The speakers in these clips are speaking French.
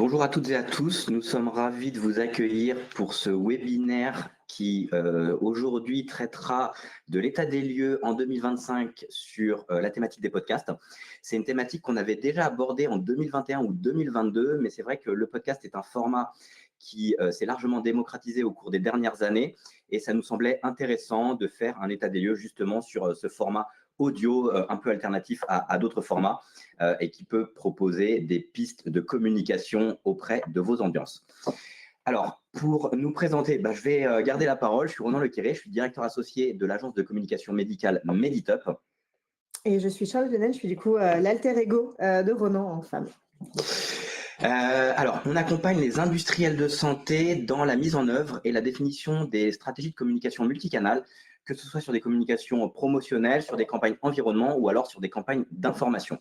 Bonjour à toutes et à tous, nous sommes ravis de vous accueillir pour ce webinaire qui aujourd'hui traitera de l'état des lieux en 2025 sur la thématique des podcasts. C'est une thématique qu'on avait déjà abordée en 2021 ou 2022, mais c'est vrai que le podcast est un format qui s'est largement démocratisé au cours des dernières années et ça nous semblait intéressant de faire un état des lieux justement sur ce format audio un peu alternatif à d'autres formats et qui peut proposer des pistes de communication auprès de vos audiences. Alors, pour nous présenter, je vais garder la parole. Je suis Ronan Lequéré, je suis directeur associé de l'agence de communication médicale Meditup. Et je suis Charlotte Lenel, je suis du coup l'alter ego de Ronan en femme. Alors, on accompagne les industriels de santé dans la mise en œuvre et la définition des stratégies de communication multicanale, que ce soit sur des communications promotionnelles, sur des campagnes environnement ou alors sur des campagnes d'information.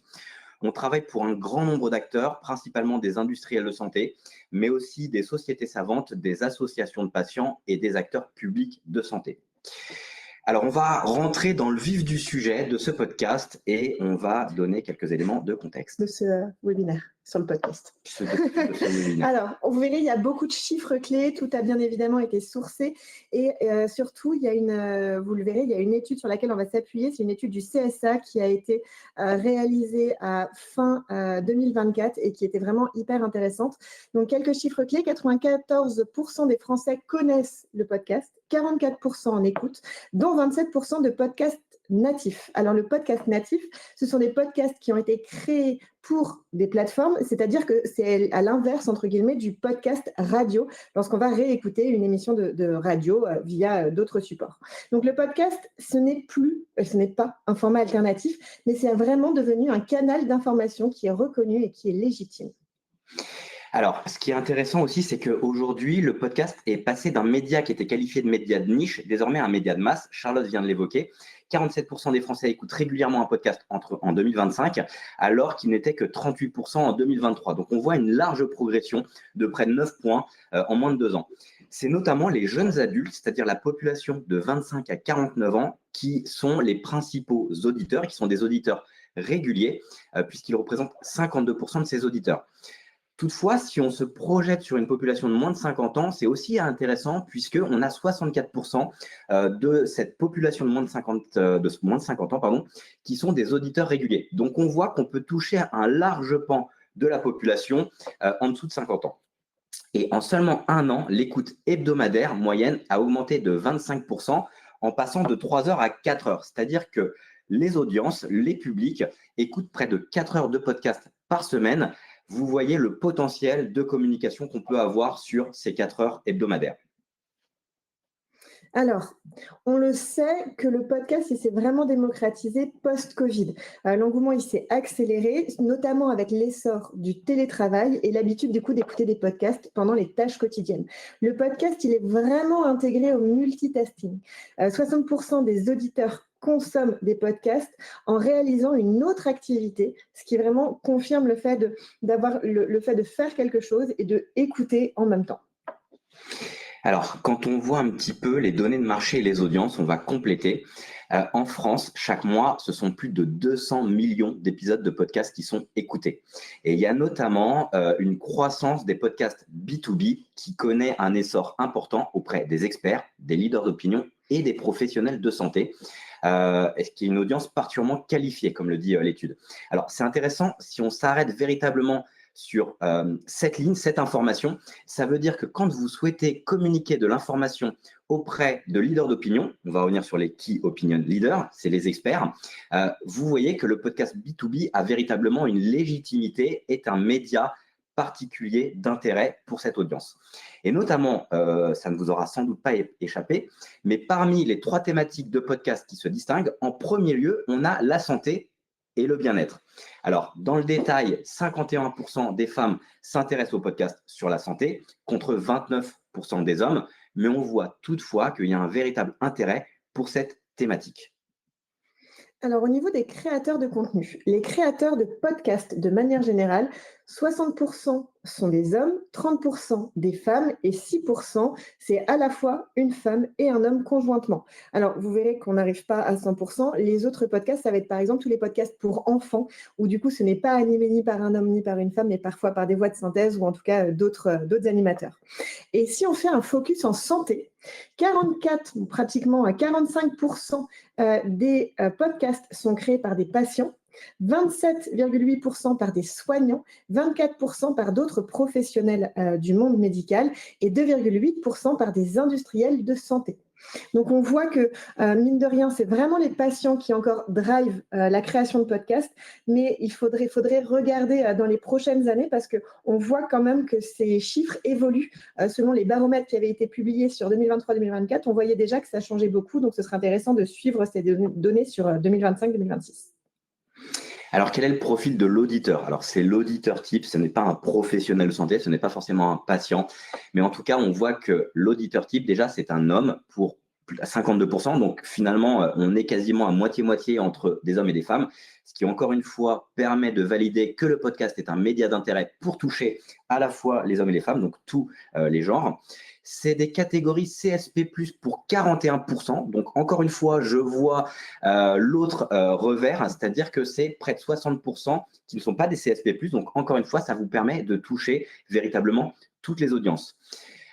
On travaille pour un grand nombre d'acteurs, principalement des industriels de santé, mais aussi des sociétés savantes, des associations de patients et des acteurs publics de santé. Alors, on va rentrer dans le vif du sujet de ce podcast et on va donner quelques éléments de contexte. De ce webinaire sur le podcast. De ce webinaire. Alors, vous verrez, il y a beaucoup de chiffres clés, tout a bien évidemment été sourcé et surtout, il y a vous le verrez, il y a une étude sur laquelle on va s'appuyer, c'est une étude du CSA qui a été réalisée à fin 2024 et qui était vraiment hyper intéressante. Donc, quelques chiffres clés, 94% des Français connaissent le podcast, 44% en écoutent, dont 27% de podcasts natifs. Alors, le podcast natif, ce sont des podcasts qui ont été créés pour des plateformes, c'est-à-dire que c'est à l'inverse, entre guillemets, du podcast radio, lorsqu'on va réécouter une émission de radio via d'autres supports. Donc, le podcast, ce n'est pas un format alternatif, mais c'est vraiment devenu un canal d'information qui est reconnu et qui est légitime. Alors, ce qui est intéressant aussi, c'est qu'aujourd'hui, le podcast est passé d'un média qui était qualifié de média de niche, désormais un média de masse. Charlotte vient de l'évoquer. 47% des Français écoutent régulièrement un podcast en 2025, alors qu'il n'était que 38% en 2023. Donc, on voit une large progression de près de 9 points en moins de 2 ans. C'est notamment les jeunes adultes, c'est-à-dire la population de 25 à 49 ans, qui sont les principaux auditeurs, qui sont des auditeurs réguliers, puisqu'ils représentent 52% de ces auditeurs. Toutefois, si on se projette sur une population de moins de 50 ans, c'est aussi intéressant puisqu'on a 64% de cette population de moins de 50 ans qui sont des auditeurs réguliers. Donc, on voit qu'on peut toucher un large pan de la population en dessous de 50 ans. Et en seulement un an, l'écoute hebdomadaire moyenne a augmenté de 25% en passant de 3 heures à 4 heures. C'est-à-dire que les audiences, les publics écoutent près de 4 heures de podcast par semaine. Vous voyez le potentiel de communication qu'on peut avoir sur ces 4 heures hebdomadaires. Alors, on le sait que le podcast, il s'est vraiment démocratisé post-Covid. L'engouement, il s'est accéléré, notamment avec l'essor du télétravail et l'habitude du coup d'écouter des podcasts pendant les tâches quotidiennes. Le podcast, il est vraiment intégré au multitasking. 60% des auditeurs consomment des podcasts en réalisant une autre activité, ce qui vraiment confirme le fait le fait de faire quelque chose et de écouter en même temps. Alors, quand on voit un petit peu les données de marché et les audiences, on va compléter. En France, chaque mois, ce sont plus de 200 millions d'épisodes de podcasts qui sont écoutés. Et il y a notamment une croissance des podcasts B2B qui connaît un essor important auprès des experts, des leaders d'opinion et des professionnels de santé. Est-ce qu'il y a une audience particulièrement qualifiée, comme le dit l'étude. Alors, c'est intéressant si on s'arrête véritablement sur cette ligne, cette information. Ça veut dire que quand vous souhaitez communiquer de l'information auprès de leaders d'opinion, on va revenir sur les Key Opinion Leaders, c'est les experts, vous voyez que le podcast B2B a véritablement une légitimité, est un média particulier d'intérêt pour cette audience. Et notamment, ça ne vous aura sans doute pas échappé, mais parmi les 3 thématiques de podcast qui se distinguent, en premier lieu, on a la santé et le bien-être. Alors, dans le détail, 51% des femmes s'intéressent au podcast sur la santé, contre 29% des hommes, mais on voit toutefois qu'il y a un véritable intérêt pour cette thématique. Alors, au niveau des créateurs de contenu, les créateurs de podcasts, de manière générale, 60% sont des hommes, 30% des femmes et 6% c'est à la fois une femme et un homme conjointement. Alors, vous verrez qu'on n'arrive pas à 100%. Les autres podcasts, ça va être par exemple tous les podcasts pour enfants, où du coup, ce n'est pas animé ni par un homme ni par une femme, mais parfois par des voix de synthèse ou en tout cas d'autres animateurs. Et si on fait un focus en santé, 44, pratiquement 45% des podcasts sont créés par des patients, 27,8% par des soignants, 24% par d'autres professionnels du monde médical et 2,8% par des industriels de santé. Donc, on voit que, mine de rien, c'est vraiment les patients qui encore drive la création de podcasts, mais il faudrait regarder dans les prochaines années parce qu'on voit quand même que ces chiffres évoluent. Selon les baromètres qui avaient été publiés sur 2023-2024, on voyait déjà que ça changeait beaucoup, donc ce serait intéressant de suivre ces données sur 2025-2026. Alors, quel est le profil de l'auditeur? Alors, c'est l'auditeur type, ce n'est pas un professionnel de santé, ce n'est pas forcément un patient, mais en tout cas, on voit que l'auditeur type, déjà, c'est un homme pour 52%, donc finalement, on est quasiment à moitié-moitié entre des hommes et des femmes, ce qui, encore une fois, permet de valider que le podcast est un média d'intérêt pour toucher à la fois les hommes et les femmes, donc tous les genres. C'est des catégories CSP+, pour 41%. Donc, encore une fois, je vois l'autre revers, c'est-à-dire que c'est près de 60% qui ne sont pas des CSP+. Donc, encore une fois, ça vous permet de toucher véritablement toutes les audiences.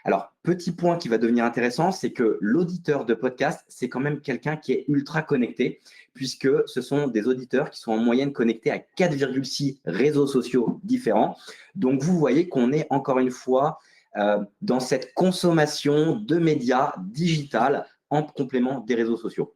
Alors, petit point qui va devenir intéressant, c'est que l'auditeur de podcast, c'est quand même quelqu'un qui est ultra connecté, puisque ce sont des auditeurs qui sont en moyenne connectés à 4,6 réseaux sociaux différents. Donc, vous voyez qu'on est encore une fois dans cette consommation de médias digitales en complément des réseaux sociaux.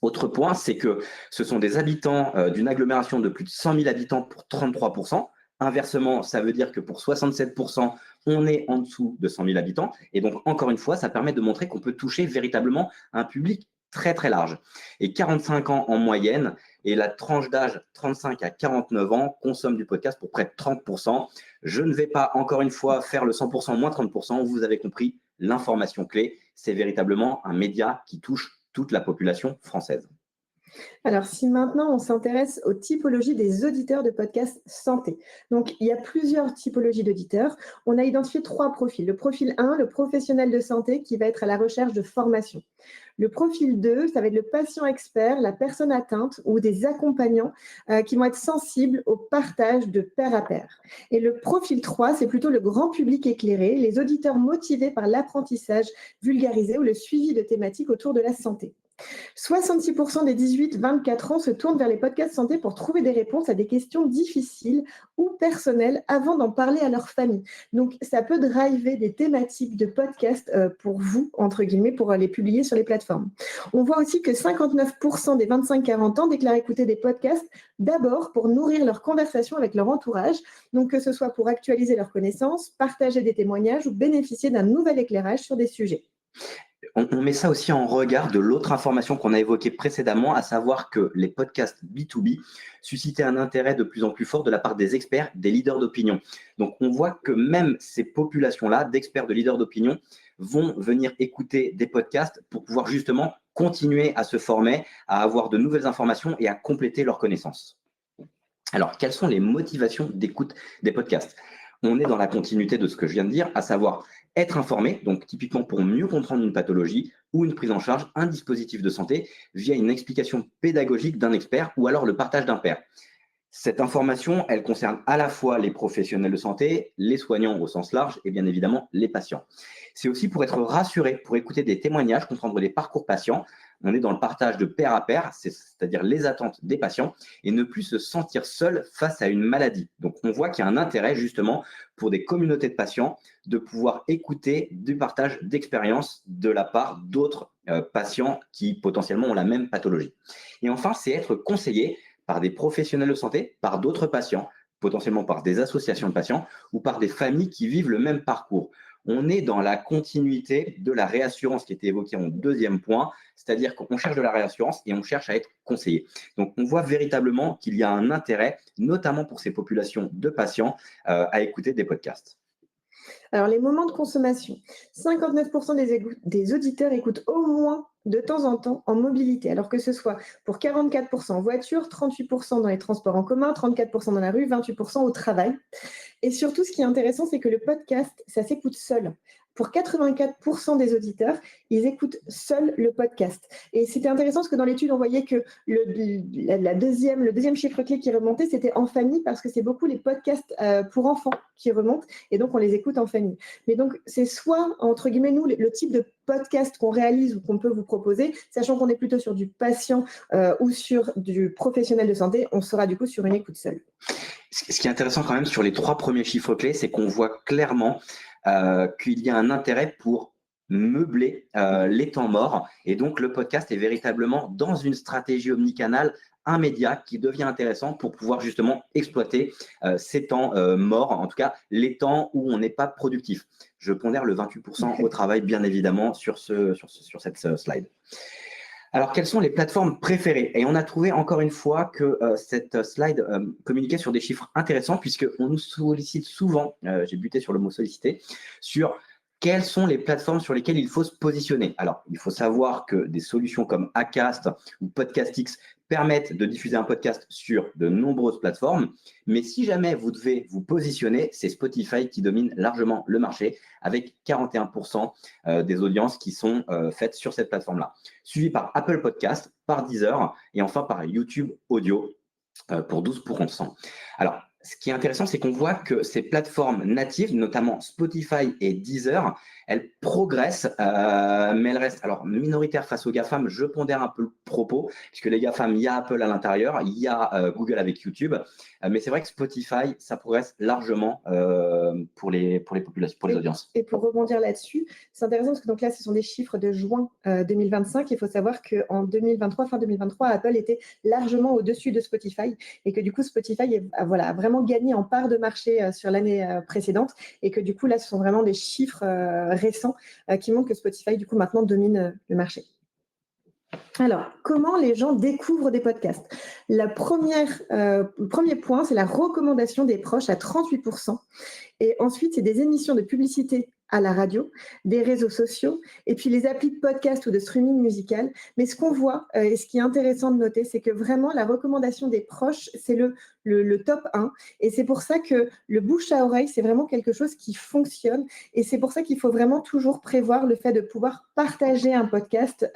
Autre point, c'est que ce sont des habitants d'une agglomération de plus de 100 000 habitants pour 33%. Inversement, ça veut dire que pour 67%, on est en dessous de 100 000 habitants. Et donc, encore une fois, ça permet de montrer qu'on peut toucher véritablement un public très, très large. Et 45 ans en moyenne, et la tranche d'âge 35 à 49 ans consomme du podcast pour près de 30%. Je ne vais pas, encore une fois, faire le 100% moins 30%. Vous avez compris, l'information clé, c'est véritablement un média qui touche toute la population française. Alors, si maintenant on s'intéresse aux typologies des auditeurs de podcasts santé. Donc, il y a plusieurs typologies d'auditeurs. On a identifié 3 profils. Le profil 1, le professionnel de santé qui va être à la recherche de formation. Le profil 2, ça va être le patient expert, la personne atteinte ou des accompagnants qui vont être sensibles au partage de pair à pair. Et le profil 3, c'est plutôt le grand public éclairé, les auditeurs motivés par l'apprentissage vulgarisé ou le suivi de thématiques autour de la santé. 66% des 18-24 ans se tournent vers les podcasts santé pour trouver des réponses à des questions difficiles ou personnelles avant d'en parler à leur famille. Donc, ça peut driver des thématiques de podcasts pour vous, entre guillemets, pour les publier sur les plateformes. On voit aussi que 59% des 25-40 ans déclarent écouter des podcasts d'abord pour nourrir leur conversation avec leur entourage, donc que ce soit pour actualiser leurs connaissances, partager des témoignages ou bénéficier d'un nouvel éclairage sur des sujets. On met ça aussi en regard de l'autre information qu'on a évoquée précédemment, à savoir que les podcasts B2B suscitaient un intérêt de plus en plus fort de la part des experts, des leaders d'opinion. Donc, on voit que même ces populations-là, d'experts, de leaders d'opinion, vont venir écouter des podcasts pour pouvoir justement continuer à se former, à avoir de nouvelles informations et à compléter leurs connaissances. Alors, quelles sont les motivations d'écoute des podcasts? On est dans la continuité de ce que je viens de dire, à savoir être informé, donc typiquement pour mieux comprendre une pathologie ou une prise en charge, un dispositif de santé via une explication pédagogique d'un expert ou alors le partage d'un pair. Cette information, elle concerne à la fois les professionnels de santé, les soignants au sens large et bien évidemment les patients. C'est aussi pour être rassuré, pour écouter des témoignages, comprendre les parcours patients. On est dans le partage de pair à pair, c'est-à-dire les attentes des patients et ne plus se sentir seul face à une maladie. Donc, on voit qu'il y a un intérêt justement pour des communautés de patients de pouvoir écouter du partage d'expériences de la part d'autres patients qui potentiellement ont la même pathologie. Et enfin, c'est être conseillé par des professionnels de santé, par d'autres patients, potentiellement par des associations de patients ou par des familles qui vivent le même parcours. On est dans la continuité de la réassurance qui était évoquée en deuxième point, c'est-à-dire qu'on cherche de la réassurance et on cherche à être conseillé. Donc, on voit véritablement qu'il y a un intérêt, notamment pour ces populations de patients, à écouter des podcasts. Alors, les moments de consommation. 59% des auditeurs écoutent au moins de temps en temps en mobilité, alors que ce soit pour 44% en voiture, 38% dans les transports en commun, 34% dans la rue, 28% au travail. Et surtout, ce qui est intéressant, c'est que le podcast, ça s'écoute seul. Pour 84% des auditeurs, ils écoutent seul le podcast. Et c'était intéressant parce que dans l'étude, on voyait que le deuxième chiffre clé qui remontait, c'était en famille, parce que c'est beaucoup les podcasts pour enfants qui remontent, et donc on les écoute en famille. Mais donc, c'est soit, entre guillemets, nous, le type de podcast qu'on réalise ou qu'on peut vous proposer, sachant qu'on est plutôt sur du patient ou sur du professionnel de santé, on sera du coup sur une écoute seule. Ce qui est intéressant quand même sur les 3 premiers chiffres clés, c'est qu'on voit clairement qu'il y a un intérêt pour meubler les temps morts. Et donc, le podcast est véritablement dans une stratégie omnicanale, un média qui devient intéressant pour pouvoir justement exploiter ces temps morts, en tout cas les temps où on n'est pas productif. Je pondère le 28% au travail, bien évidemment, sur cette slide. Alors, quelles sont les plateformes préférées? Et on a trouvé encore une fois que cette slide communiquait sur des chiffres intéressants, puisqu'on nous sollicite souvent, j'ai buté sur le mot solliciter, sur quelles sont les plateformes sur lesquelles il faut se positionner. Alors, il faut savoir que des solutions comme Acast ou Podcastix permettent de diffuser un podcast sur de nombreuses plateformes. Mais si jamais vous devez vous positionner, c'est Spotify qui domine largement le marché, avec 41% des audiences qui sont faites sur cette plateforme-là, suivi par Apple Podcast, par Deezer et enfin par YouTube Audio pour 12%. Alors, ce qui est intéressant, c'est qu'on voit que ces plateformes natives, notamment Spotify et Deezer, elles progressent, mais elles restent alors minoritaires face aux GAFAM. Je pondère un peu le propos, puisque les GAFAM, il y a Apple à l'intérieur, il y a Google avec YouTube, mais c'est vrai que Spotify, ça progresse largement pour les populations, pour les audiences. Et pour rebondir là-dessus, c'est intéressant parce que donc là, ce sont des chiffres de juin 2025. Il faut savoir qu'en 2023, fin 2023, Apple était largement au-dessus de Spotify et que du coup, Spotify a vraiment gagné en part de marché sur l'année précédente et que du coup, là, ce sont vraiment des chiffres récents qui montrent que Spotify, du coup, maintenant domine le marché. Alors, comment les gens découvrent des podcasts? Le premier point, c'est la recommandation des proches à 38%. Et ensuite, c'est des émissions de publicité à la radio, des réseaux sociaux, et puis les applis de podcast ou de streaming musical. Mais ce qu'on voit, et ce qui est intéressant de noter, c'est que vraiment la recommandation des proches, c'est le top 1. Et c'est pour ça que le bouche à oreille, c'est vraiment quelque chose qui fonctionne. Et c'est pour ça qu'il faut vraiment toujours prévoir le fait de pouvoir partager un podcast,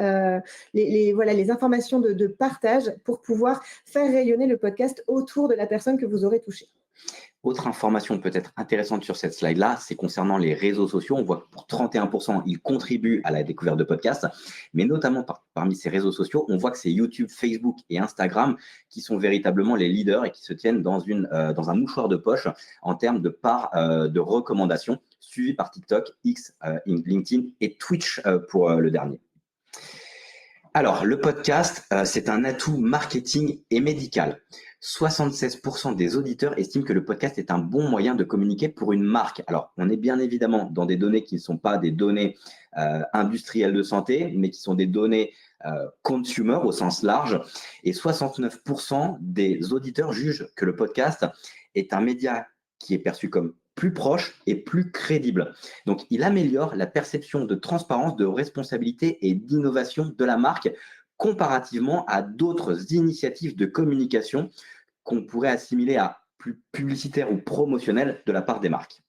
les informations de partage pour pouvoir faire rayonner le podcast autour de la personne que vous aurez touchée. Autre information peut-être intéressante sur cette slide-là, c'est concernant les réseaux sociaux. On voit que pour 31%, ils contribuent à la découverte de podcasts, mais notamment parmi ces réseaux sociaux, on voit que c'est YouTube, Facebook et Instagram qui sont véritablement les leaders et qui se tiennent dans un mouchoir de poche en termes de part de recommandations, suivi par TikTok, X, LinkedIn et Twitch pour le dernier. Alors, le podcast, c'est un atout marketing et médical. 76% des auditeurs estiment que le podcast est un bon moyen de communiquer pour une marque. Alors, on est bien évidemment dans des données qui ne sont pas des données industrielles de santé, mais qui sont des données consumer au sens large. Et 69% des auditeurs jugent que le podcast est un média qui est perçu comme plus proche et plus crédible. Donc, il améliore la perception de transparence, de responsabilité et d'innovation de la marque comparativement à d'autres initiatives de communication qu'on pourrait assimiler à plus publicitaires ou promotionnelles de la part des marques.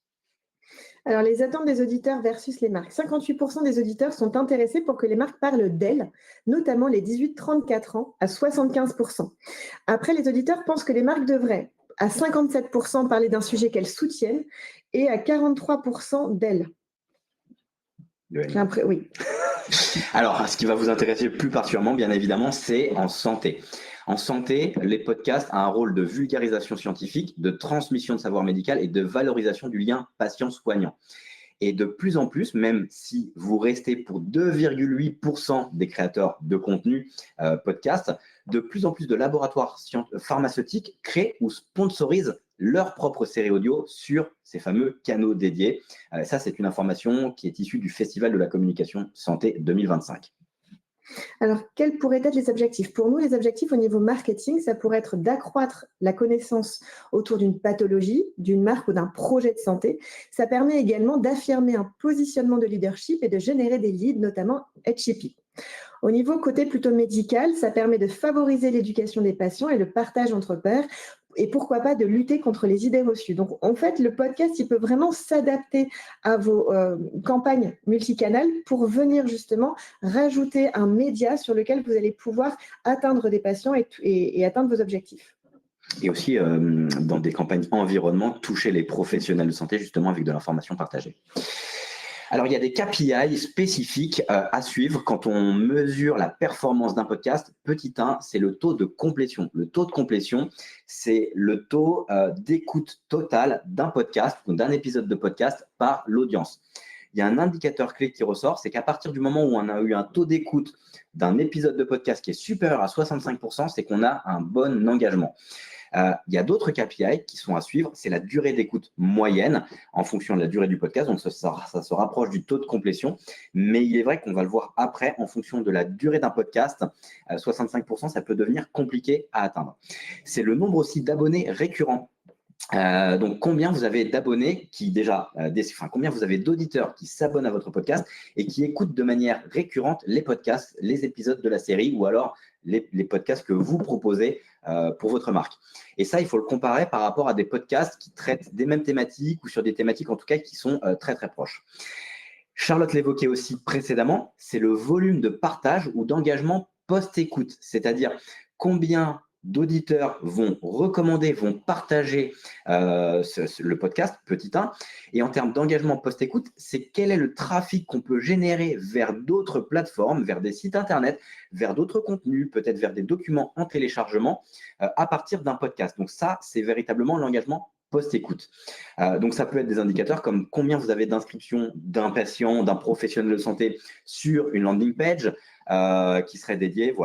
Alors, les attentes des auditeurs versus les marques. 58% des auditeurs sont intéressés pour que les marques parlent d'elles, notamment les 18-34 ans, à 75%. Après, les auditeurs pensent que les marques devraient, à 57%, parler d'un sujet qu'elles soutiennent et à 43% d'elles. Oui. Alors, ce qui va vous intéresser plus particulièrement, bien évidemment, c'est en santé. En santé, les podcasts ont un rôle de vulgarisation scientifique, de transmission de savoir médical et de valorisation du lien patient-soignant. Et de plus en plus, même si vous restez pour 2,8% des créateurs de contenu podcast, de plus en plus de laboratoires pharmaceutiques créent ou sponsorisent leur propre série audio sur ces fameux canaux dédiés. Ça, c'est une information qui est issue du Festival de la communication santé 2025. Alors, quels pourraient être les objectifs? Pour nous, les objectifs au niveau marketing, ça pourrait être d'accroître la connaissance autour d'une pathologie, d'une marque ou d'un projet de santé. Ça permet également d'affirmer un positionnement de leadership et de générer des leads, notamment HCP. Au niveau côté plutôt médical, ça permet de favoriser l'éducation des patients et le partage entre pairs et pourquoi pas de lutter contre les idées reçues. Donc, en fait, le podcast, il peut vraiment s'adapter à vos campagnes multicanales pour venir justement rajouter un média sur lequel vous allez pouvoir atteindre des patients et atteindre vos objectifs. Et aussi, dans des campagnes environnement, toucher les professionnels de santé justement avec de l'information partagée. Alors, il y a des KPI spécifiques à suivre quand on mesure la performance d'un podcast. Petit 1, c'est le taux de complétion. Le taux de complétion, c'est le taux d'écoute totale d'un podcast ou d'un épisode de podcast par l'audience. Il y a un indicateur clé qui ressort, c'est qu'à partir du moment où on a eu un taux d'écoute d'un épisode de podcast qui est supérieur à 65%, c'est qu'on a un bon engagement. Il y a d'autres KPI qui sont à suivre, c'est la durée d'écoute moyenne en fonction de la durée du podcast, donc ça se rapproche du taux de complétion, mais il est vrai qu'on va le voir après en fonction de la durée d'un podcast, 65%, ça peut devenir compliqué à atteindre. C'est le nombre aussi d'abonnés récurrents. Donc, combien vous avez d'abonnés combien vous avez d'auditeurs qui s'abonnent à votre podcast et qui écoutent de manière récurrente les podcasts, les épisodes de la série ou alors les podcasts que vous proposez pour votre marque. Et ça, il faut le comparer par rapport à des podcasts qui traitent des mêmes thématiques ou sur des thématiques en tout cas qui sont très très proches. Charlotte l'évoquait aussi précédemment, c'est le volume de partage ou d'engagement post-écoute, c'est-à-dire combien d'auditeurs vont recommander, vont partager le podcast, petit 1. Et en termes d'engagement post-écoute, c'est quel est le trafic qu'on peut générer vers d'autres plateformes, vers des sites internet, vers d'autres contenus, peut-être vers des documents en téléchargement à partir d'un podcast. Donc ça, c'est véritablement l'engagement post-écoute. Donc, ça peut être des indicateurs comme combien vous avez d'inscriptions d'un patient, d'un professionnel de santé sur une landing page qui serait dédiée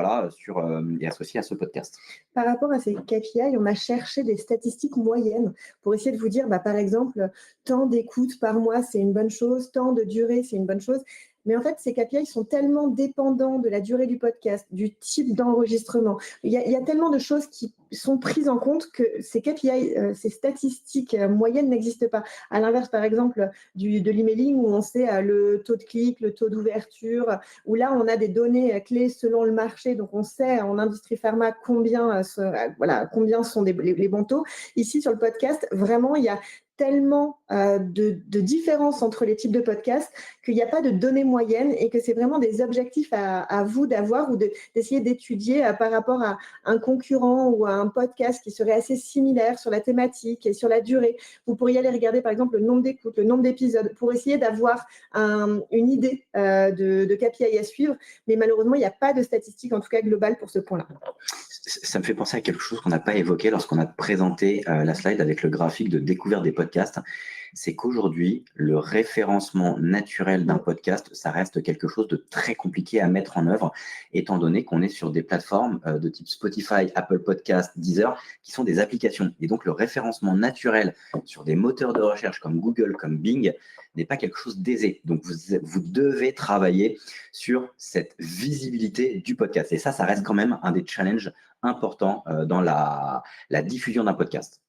et associée à ce podcast. Par rapport à ces KPI, on a cherché des statistiques moyennes pour essayer de vous dire, par exemple, tant d'écoutes par mois, c'est une bonne chose, tant de durée, c'est une bonne chose. Mais en fait, ces KPI sont tellement dépendants de la durée du podcast, du type d'enregistrement. Il y a tellement de choses qui sont prises en compte que ces KPI, ces statistiques moyennes n'existent pas. À l'inverse, par exemple, de l'emailing où on sait le taux de clic, le taux d'ouverture, où là, on a des données clés selon le marché. Donc, on sait en industrie pharma combien sont les bons taux. Ici, sur le podcast, vraiment, il y a tellement de différences entre les types de podcasts qu'il n'y a pas de données moyennes et que c'est vraiment des objectifs à vous d'avoir ou d'essayer d'étudier par rapport à un concurrent ou à un podcast qui serait assez similaire sur la thématique et sur la durée. Vous pourriez aller regarder par exemple le nombre d'écoutes, le nombre d'épisodes pour essayer d'avoir une idée de KPI à suivre, mais malheureusement, il n'y a pas de statistiques en tout cas globales pour ce point-là. Ça me fait penser à quelque chose qu'on n'a pas évoqué lorsqu'on a présenté la slide avec le graphique de découverte des podcasts. C'est qu'aujourd'hui, le référencement naturel d'un podcast, ça reste quelque chose de très compliqué à mettre en œuvre, étant donné qu'on est sur des plateformes de type Spotify, Apple Podcasts, Deezer, qui sont des applications. Et donc, le référencement naturel sur des moteurs de recherche comme Google, comme Bing, n'est pas quelque chose d'aisé. Donc, vous devez travailler sur cette visibilité du podcast. Et ça reste quand même un des challenges importants dans la diffusion d'un podcast.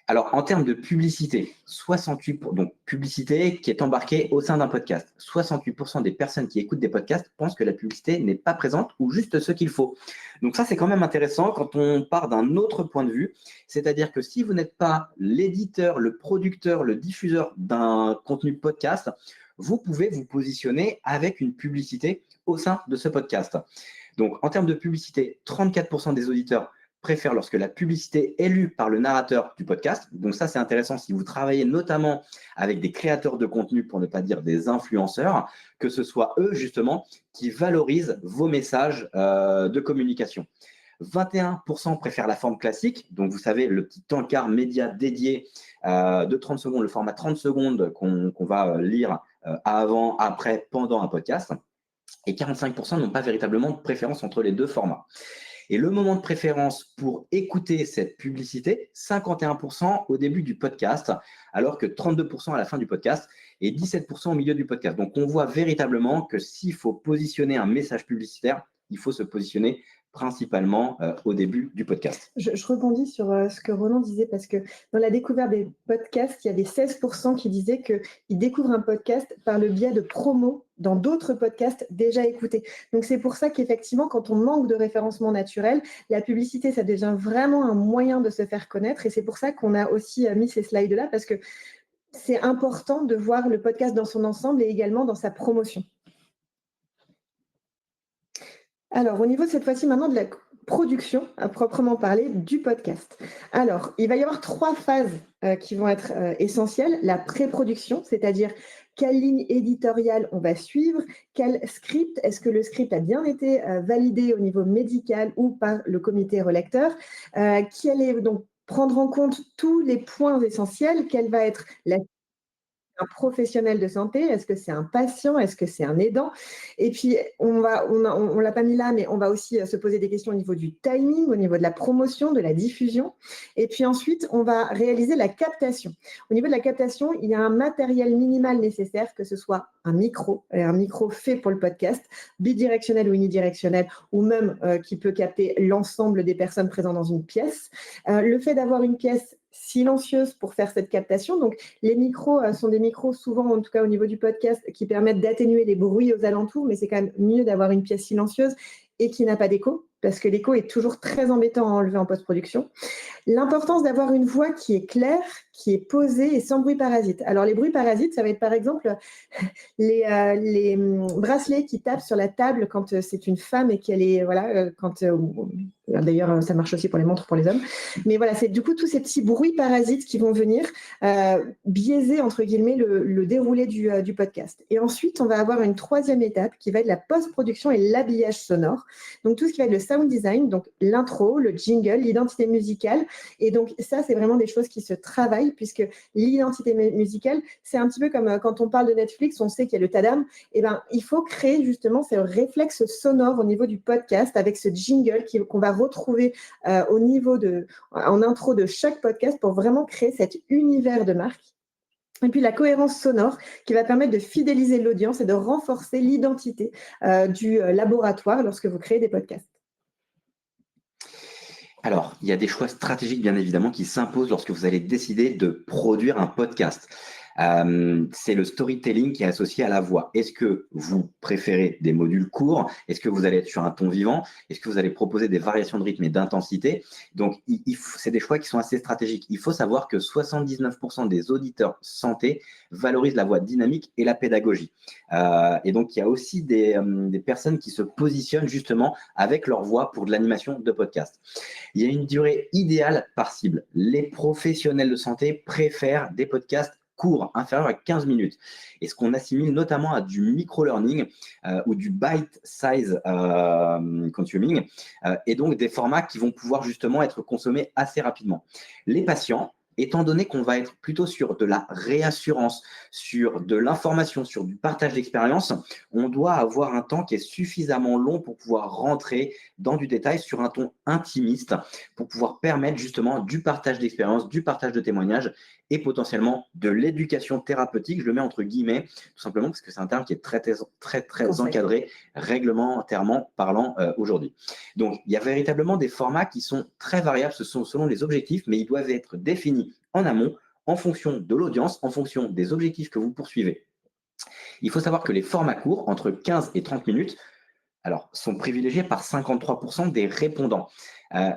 Alors, en termes de publicité, 68%, donc publicité qui est embarquée au sein d'un podcast. 68% des personnes qui écoutent des podcasts pensent que la publicité n'est pas présente ou juste ce qu'il faut. Donc ça, c'est quand même intéressant quand on part d'un autre point de vue. C'est-à-dire que si vous n'êtes pas l'éditeur, le producteur, le diffuseur d'un contenu podcast, vous pouvez vous positionner avec une publicité au sein de ce podcast. Donc, en termes de publicité, 34% des auditeurs préfèrent lorsque la publicité est lue par le narrateur du podcast. Donc ça, c'est intéressant si vous travaillez notamment avec des créateurs de contenu, pour ne pas dire des influenceurs, que ce soit eux, justement, qui valorisent vos messages de communication. 21% préfèrent la forme classique, donc vous savez, le petit encart média dédié de 30 secondes, le format 30 secondes qu'on va lire avant, après, pendant un podcast. Et 45% n'ont pas véritablement de préférence entre les deux formats. Et le moment de préférence pour écouter cette publicité, 51% au début du podcast, alors que 32% à la fin du podcast et 17% au milieu du podcast. Donc, on voit véritablement que s'il faut positionner un message publicitaire, il faut se positionner principalement au début du podcast. Je rebondis sur ce que Roland disait, parce que dans la découverte des podcasts, il y avait 16% qui disaient qu'ils découvrent un podcast par le biais de promos dans d'autres podcasts déjà écoutés. Donc, c'est pour ça qu'effectivement, quand on manque de référencement naturel, la publicité, ça devient vraiment un moyen de se faire connaître. Et c'est pour ça qu'on a aussi mis ces slides-là, parce que c'est important de voir le podcast dans son ensemble et également dans sa promotion. Alors, au niveau cette fois-ci maintenant de la production, à proprement parler, du podcast. Alors, il va y avoir 3 phases qui vont être essentielles. La pré-production, c'est-à-dire quelle ligne éditoriale on va suivre, quel script, est-ce que le script a bien été validé au niveau médical ou par le comité relecteur, quel est donc prendre en compte tous les points essentiels, quelle va être la un professionnel de santé? Est-ce que c'est un patient? Est-ce que c'est un aidant? Et puis, on l'a pas mis là, mais on va aussi se poser des questions au niveau du timing, au niveau de la promotion, de la diffusion. Et puis ensuite, on va réaliser la captation. Au niveau de la captation, il y a un matériel minimal nécessaire, que ce soit un micro fait pour le podcast, bidirectionnel ou unidirectionnel, ou même qui peut capter l'ensemble des personnes présentes dans une pièce. Le fait d'avoir une pièce silencieuse pour faire cette captation. Donc, les micros sont des micros, souvent, en tout cas au niveau du podcast, qui permettent d'atténuer les bruits aux alentours, mais c'est quand même mieux d'avoir une pièce silencieuse et qui n'a pas d'écho, parce que l'écho est toujours très embêtant à enlever en post-production. L'importance d'avoir une voix qui est claire, qui est posée et sans bruit parasite. Alors, les bruits parasites, ça va être par exemple les bracelets qui tapent sur la table quand c'est une femme et qu'elle est, voilà, d'ailleurs, ça marche aussi pour les montres pour les hommes. Mais voilà, c'est du coup tous ces petits bruits parasites qui vont venir biaiser, entre guillemets, le déroulé du podcast. Et ensuite, on va avoir une 3e étape qui va être la post-production et l'habillage sonore. Donc, tout ce qui va être le sound design, donc l'intro, le jingle, l'identité musicale. Et donc, ça, c'est vraiment des choses qui se travaillent, puisque l'identité musicale, c'est un petit peu comme quand on parle de Netflix, on sait qu'il y a le tadam. Et ben, il faut créer justement ce réflexe sonore au niveau du podcast avec ce jingle qu'on va retrouver en intro de chaque podcast pour vraiment créer cet univers de marque. Et puis la cohérence sonore qui va permettre de fidéliser l'audience et de renforcer l'identité du laboratoire lorsque vous créez des podcasts. Alors, il y a des choix stratégiques, bien évidemment, qui s'imposent lorsque vous allez décider de produire un podcast. C'est le storytelling qui est associé à la voix. Est-ce que vous préférez des modules courts? Est-ce que vous allez être sur un ton vivant? Est-ce que vous allez proposer des variations de rythme et d'intensité? Donc, c'est des choix qui sont assez stratégiques. Il faut savoir que 79% des auditeurs santé valorisent la voix dynamique et la pédagogie. Et donc, il y a aussi des personnes qui se positionnent justement avec leur voix pour de l'animation de podcast. Il y a une durée idéale par cible. Les professionnels de santé préfèrent des podcasts courts, inférieurs à 15 minutes. Et ce qu'on assimile notamment à du micro-learning ou du bite-size consuming, et donc des formats qui vont pouvoir justement être consommés assez rapidement. Les patients, étant donné qu'on va être plutôt sur de la réassurance, sur de l'information, sur du partage d'expérience, on doit avoir un temps qui est suffisamment long pour pouvoir rentrer dans du détail sur un ton intimiste, pour pouvoir permettre justement du partage d'expérience, du partage de témoignages et potentiellement de l'éducation thérapeutique. Je le mets entre guillemets, tout simplement parce que c'est un terme qui est très encadré réglementairement parlant aujourd'hui. Donc, il y a véritablement des formats qui sont très variables, ce sont selon les objectifs, mais ils doivent être définis en amont, en fonction de l'audience, en fonction des objectifs que vous poursuivez. Il faut savoir que les formats courts, entre 15 et 30 minutes, sont privilégiés par 53% des répondants.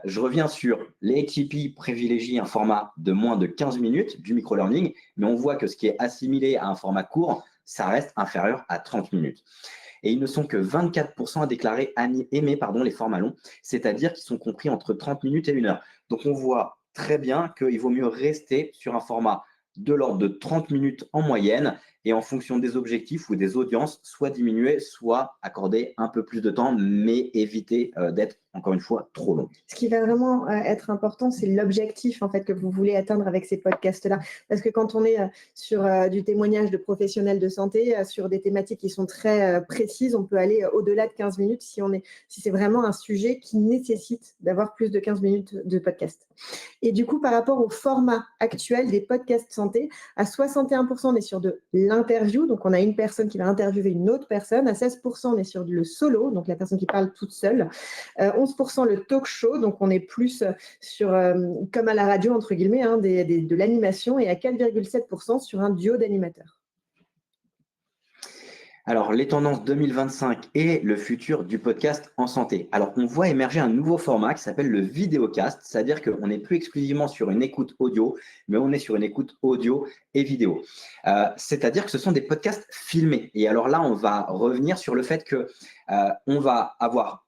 Je reviens sur les HTTP privilégient un format de moins de 15 minutes du micro-learning, mais on voit que ce qui est assimilé à un format court, ça reste inférieur à 30 minutes. Et ils ne sont que 24% à déclarer aimer les formats longs, c'est-à-dire qu'ils sont compris entre 30 minutes et 1 heure. Donc, on voit très bien qu'il vaut mieux rester sur un format de l'ordre de 30 minutes en moyenne et en fonction des objectifs ou des audiences, soit diminuer, soit accorder un peu plus de temps, mais éviter d'être, encore une fois, trop long. Ce qui va vraiment être important, c'est l'objectif en fait que vous voulez atteindre avec ces podcasts-là. Parce que quand on est sur du témoignage de professionnels de santé, sur des thématiques qui sont très précises, on peut aller au-delà de 15 minutes si c'est vraiment un sujet qui nécessite d'avoir plus de 15 minutes de podcast. Et du coup, par rapport au format actuel des podcasts santé, à 61%, on est sur de l'interview. Donc, on a une personne qui va interviewer une autre personne. À 16%, on est sur le solo, donc la personne qui parle toute seule. 11% le talk show, donc on est plus sur, comme à la radio, entre guillemets, hein, de l'animation. Et à 4,7% sur un duo d'animateurs. Alors, les tendances 2025 et le futur du podcast en santé. Alors, on voit émerger un nouveau format qui s'appelle le vidéocast, c'est-à-dire qu'on n'est plus exclusivement sur une écoute audio, mais on est sur une écoute audio et vidéo. C'est-à-dire que ce sont des podcasts filmés. Et alors là, on va revenir sur le fait que on va avoir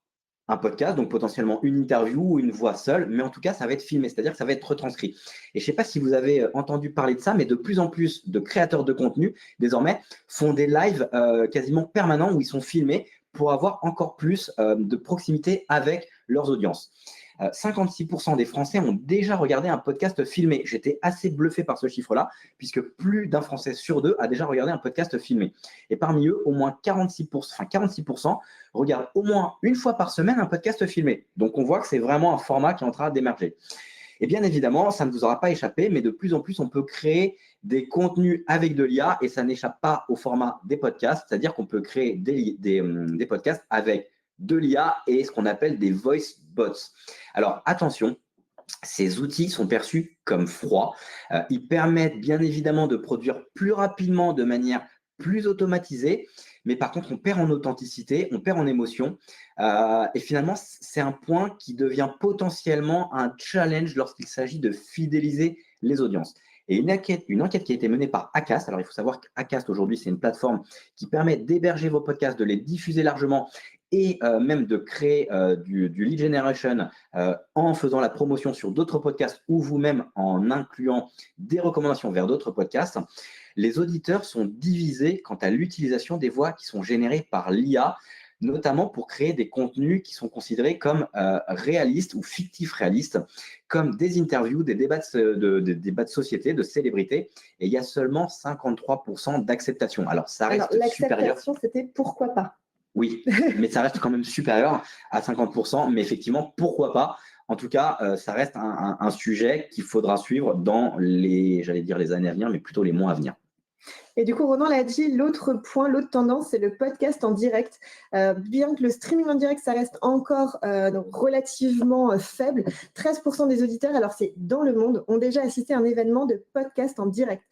un podcast, donc potentiellement une interview ou une voix seule, mais en tout cas, ça va être filmé, c'est-à-dire que ça va être retranscrit. Et je ne sais pas si vous avez entendu parler de ça, mais de plus en plus de créateurs de contenu, désormais, font des lives quasiment permanents où ils sont filmés pour avoir encore plus de proximité avec leurs audiences. 56% des Français ont déjà regardé un podcast filmé. J'étais assez bluffé par ce chiffre-là, puisque plus d'un Français sur deux a déjà regardé un podcast filmé. Et parmi eux, au moins 46% regardent au moins une fois par semaine un podcast filmé. Donc, on voit que c'est vraiment un format qui est en train d'émerger. Et bien évidemment, ça ne vous aura pas échappé, mais de plus en plus, on peut créer des contenus avec de l'IA et ça n'échappe pas au format des podcasts, c'est-à-dire qu'on peut créer des podcasts avec de l'IA et ce qu'on appelle des voice bots. Alors attention, ces outils sont perçus comme froids. Ils permettent bien évidemment de produire plus rapidement de manière plus automatisée, mais par contre, on perd en authenticité, on perd en émotion. Et finalement, c'est un point qui devient potentiellement un challenge lorsqu'il s'agit de fidéliser les audiences. Et une enquête qui a été menée par Acast, alors il faut savoir qu'Acast aujourd'hui, c'est une plateforme qui permet d'héberger vos podcasts, de les diffuser largement et même de créer du lead generation en faisant la promotion sur d'autres podcasts ou vous-même en incluant des recommandations vers d'autres podcasts. Les auditeurs sont divisés quant à l'utilisation des voix qui sont générées par l'IA, notamment pour créer des contenus qui sont considérés comme réalistes ou fictifs réalistes, comme des interviews, des débats de société, de célébrités, et il y a seulement 53% d'acceptation. Alors, ça reste supérieur. L'acceptation, c'était pourquoi pas. Oui, mais ça reste quand même supérieur à 50%, mais effectivement, pourquoi pas? En tout cas, ça reste un sujet qu'il faudra suivre dans les années à venir, mais plutôt les mois à venir. Et du coup, Ronan l'a dit, l'autre point, l'autre tendance, c'est le podcast en direct. Bien que le streaming en direct, ça reste encore donc relativement faible, 13% des auditeurs, alors c'est dans le monde, ont déjà assisté à un événement de podcast en direct.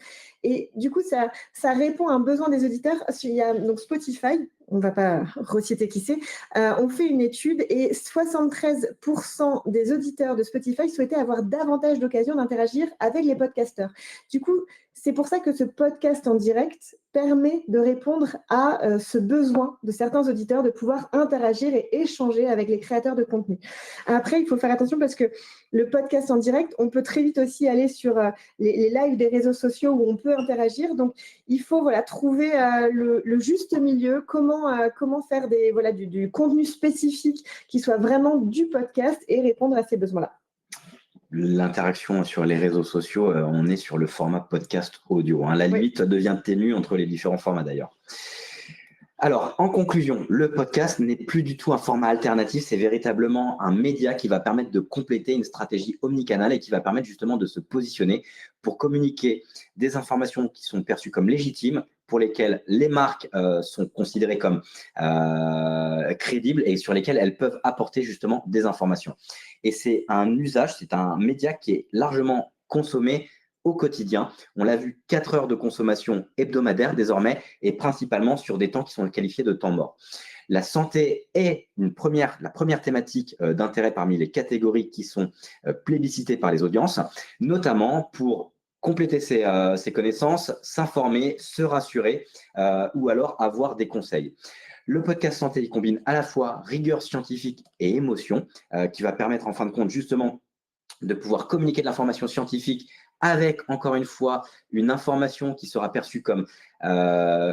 Et du coup, ça répond à un besoin des auditeurs. Il y a donc Spotify, on ne va pas reciter qui c'est, on fait une étude et 73% des auditeurs de Spotify souhaitaient avoir davantage d'occasions d'interagir avec les podcasteurs. Du coup, c'est pour ça que ce podcast en direct permet de répondre à ce besoin de certains auditeurs de pouvoir interagir et échanger avec les créateurs de contenu. Après, il faut faire attention parce que le podcast en direct, on peut très vite aussi aller sur les lives des réseaux sociaux où on peut interagir. Donc, il faut trouver le juste milieu, comment faire du contenu spécifique qui soit vraiment du podcast et répondre à ces besoins-là. L'interaction sur les réseaux sociaux, on est sur le format podcast audio. La limite devient ténue entre les différents formats d'ailleurs. Alors, en conclusion, le podcast n'est plus du tout un format alternatif, c'est véritablement un média qui va permettre de compléter une stratégie omnicanale et qui va permettre justement de se positionner pour communiquer des informations qui sont perçues comme légitimes, pour lesquelles les marques sont considérées comme crédibles et sur lesquelles elles peuvent apporter justement des informations. Et c'est un usage, c'est un média qui est largement consommé au quotidien. On l'a vu, 4 heures de consommation hebdomadaire désormais et principalement sur des temps qui sont qualifiés de temps morts. La santé est la première thématique d'intérêt parmi les catégories qui sont plébiscitées par les audiences, notamment pour compléter ses connaissances, s'informer, se rassurer ou alors avoir des conseils. Le podcast santé, il combine à la fois rigueur scientifique et émotion qui va permettre en fin de compte justement de pouvoir communiquer de l'information scientifique avec, encore une fois, une information qui sera perçue comme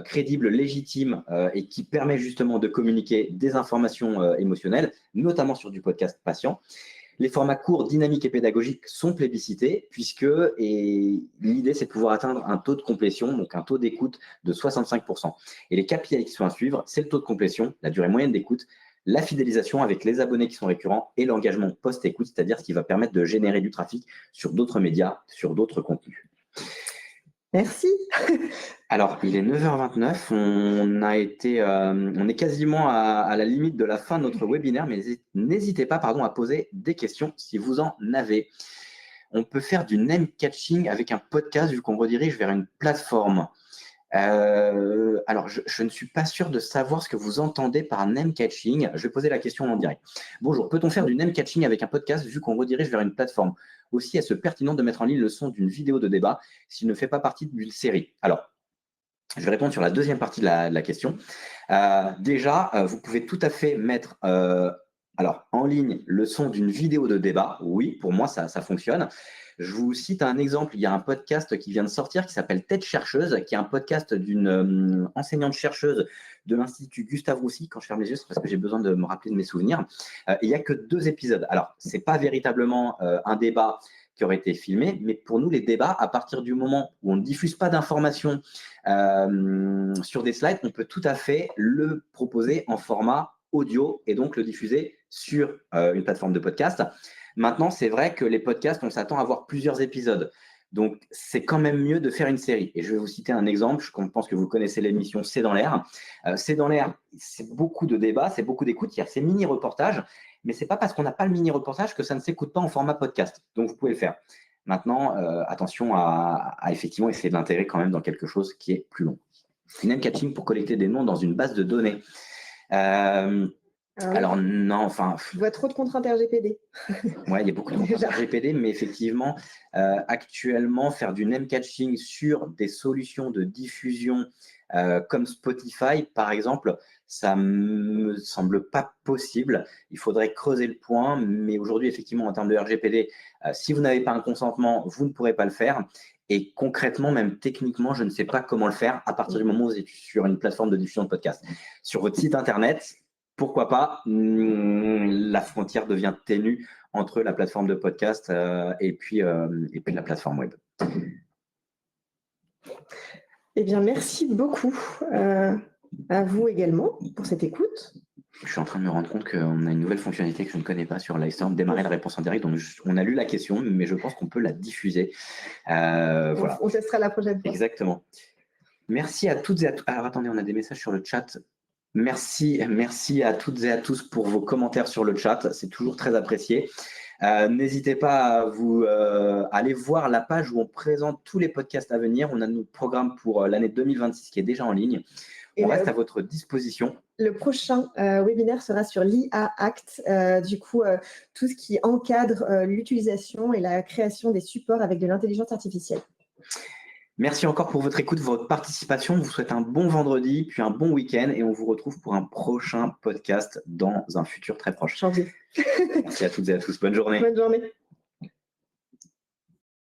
crédible, légitime et qui permet justement de communiquer des informations émotionnelles, notamment sur du podcast patient. Les formats courts, dynamiques et pédagogiques sont plébiscités puisque l'idée, c'est de pouvoir atteindre un taux de complétion, donc un taux d'écoute de 65%. Et les KPI qui sont à suivre, c'est le taux de complétion, la durée moyenne d'écoute, la fidélisation avec les abonnés qui sont récurrents et l'engagement post-écoute, c'est-à-dire ce qui va permettre de générer du trafic sur d'autres médias, sur d'autres contenus. Merci. Alors, il est 9h29, on est quasiment à la limite de la fin de notre webinaire, mais n'hésitez pas à poser des questions si vous en avez. On peut faire du name catching avec un podcast vu qu'on redirige vers une plateforme. Alors, je ne suis pas sûr de savoir ce que vous entendez par name catching. Je vais poser la question en direct. Bonjour, peut-on faire du name catching avec un podcast vu qu'on redirige vers une plateforme? Aussi, est-ce pertinent de mettre en ligne le son d'une vidéo de débat s'il ne fait pas partie d'une série? Alors, je vais répondre sur la deuxième partie de la question. Déjà, vous pouvez tout à fait mettre en ligne le son d'une vidéo de débat. Oui, pour moi, ça fonctionne. Je vous cite un exemple. Il y a un podcast qui vient de sortir qui s'appelle Tête chercheuse, qui est un podcast d'une enseignante-chercheuse de l'Institut Gustave Roussy. Quand je ferme les yeux, c'est parce que j'ai besoin de me rappeler de mes souvenirs. Il n'y a que 2 épisodes. Alors, ce n'est pas véritablement un débat qui aurait été filmé, mais pour nous, les débats, à partir du moment où on ne diffuse pas d'informations sur des slides, on peut tout à fait le proposer en format audio et donc le diffuser sur une plateforme de podcast. Maintenant, c'est vrai que les podcasts, on s'attend à avoir plusieurs épisodes. Donc, c'est quand même mieux de faire une série. Et je vais vous citer un exemple. Je pense que vous connaissez l'émission C'est dans l'air. C'est dans l'air, c'est beaucoup de débats, c'est beaucoup d'écoute. Il y a ces mini-reportages, mais ce n'est pas parce qu'on n'a pas le mini-reportage que ça ne s'écoute pas en format podcast. Donc, vous pouvez le faire. Maintenant, attention à effectivement essayer de l'intégrer quand même dans quelque chose qui est plus long. Name catching pour collecter des noms dans une base de données. Alors non, enfin… Je vois trop de contraintes RGPD. Ouais, il y a beaucoup de contraintes RGPD, mais effectivement, actuellement, faire du name catching sur des solutions de diffusion comme Spotify, par exemple, ça me semble pas possible. Il faudrait creuser le point, mais aujourd'hui, effectivement, en termes de RGPD, si vous n'avez pas un consentement, vous ne pourrez pas le faire. Et concrètement, même techniquement, je ne sais pas comment le faire à partir du moment où vous êtes sur une plateforme de diffusion de podcast. Sur votre site internet, pourquoi pas, la frontière devient ténue entre la plateforme de podcast et puis la plateforme web. Eh bien, merci beaucoup à vous également pour cette écoute. Je suis en train de me rendre compte qu'on a une nouvelle fonctionnalité que je ne connais pas sur Livestorm, démarrer la réponse en direct. Donc, on a lu la question, mais je pense qu'on peut la diffuser. Voilà. On testera la prochaine fois. Exactement. Merci à toutes et à tous. Alors, attendez, on a des messages sur le chat. Merci à toutes et à tous pour vos commentaires sur le chat. C'est toujours très apprécié. N'hésitez pas à aller voir la page où on présente tous les podcasts à venir. On a notre programme pour l'année 2026 qui est déjà en ligne. On reste à votre disposition. Le prochain webinaire sera sur l'IA Act, tout ce qui encadre l'utilisation et la création des supports avec de l'intelligence artificielle. Merci encore pour votre écoute, votre participation. On vous souhaite un bon vendredi, puis un bon week-end et on vous retrouve pour un prochain podcast dans un futur très proche. Janvier. Merci à toutes et à tous. Bonne journée. Bonne journée.